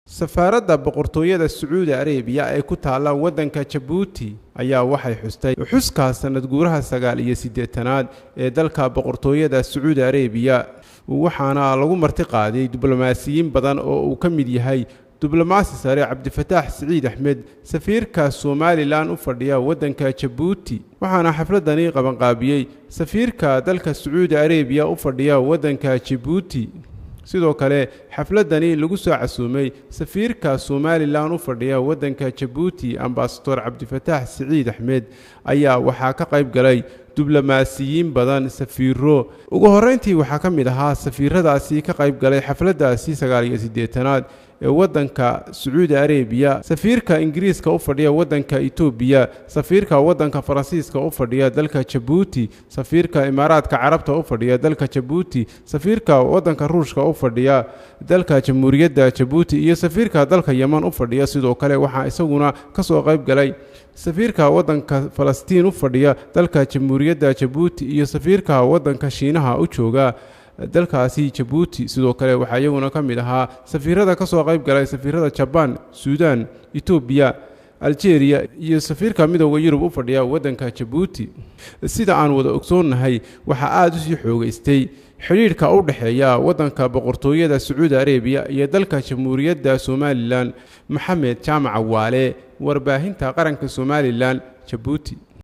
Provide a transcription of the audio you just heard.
safaaradda boqortooyada Sacuudi Arabiya ee ku taala waddanka Djibouti ayaa waxay xustay xuska sanad guuraha 89aad ee dalka boqortooyada Sacuudi Arabiya waxaana lagu marti qaaday diblomaasiyiin badan oo uu ka mid yahay diblomaasi sare Cabdifataax Saciid Axmed safiirka Somaliland u fadhiya waddanka Djibouti waxaana xafladani qaban qaabiyay safiirka dalka Sacuudi Arabiya u fadhiya waddanka Djibouti sidoo kale xafladani lagu soo casuumay safiirka Somaliland u fadhiya waddanka Djibouti ambassador Cabdifataax Saciid Axmed ayaa waxa ka qayb galay diblomaasiyiin badan safiiro ugu horeyntii waxa ka mid ahaa safiiradaasi ka qayb galay xafladaasi 89aad ee waddanka Sacuudi Arabiya safiirka Ingiriiska u fadhiya waddanka Itoobiya safiirka waddanka Faransiiska u fadhiya dalka Djibouti safiirka Imaaraadka Carabta u fadhiya dalka Djibouti safiirka waddanka Ruushka u fadhiya dalka Jamhuuriyadda Djibouti iyo safiirka dalka Yemen u fadhiya sidoo kale waxa isaguna ka soo qayb galay safiirka waddanka Falastiin u fadhiya dalka Jamhuuriyadda Djibouti iyo safiirka waddanka Shiinaha u jooga dalkaasi Djibouti sidoo kale waxa iyaguna ka mid ahaa safiirada ka soo qayb galay safiirada Japan, Suudaan, Itoobiya, Algeria iyo safiirka midowga Yurub u fadhiya waddanka Djibouti sida aan wada ogsoonahay waxa aad u sii xoogaystay xiriirka u dhaxeeya waddanka boqortooyada Sacuudi Arabiya iyo dalka Jamhuuriyadda Somaliland Maxamed Jaamac Waale warbaahinta qaranka Somaliland Djibouti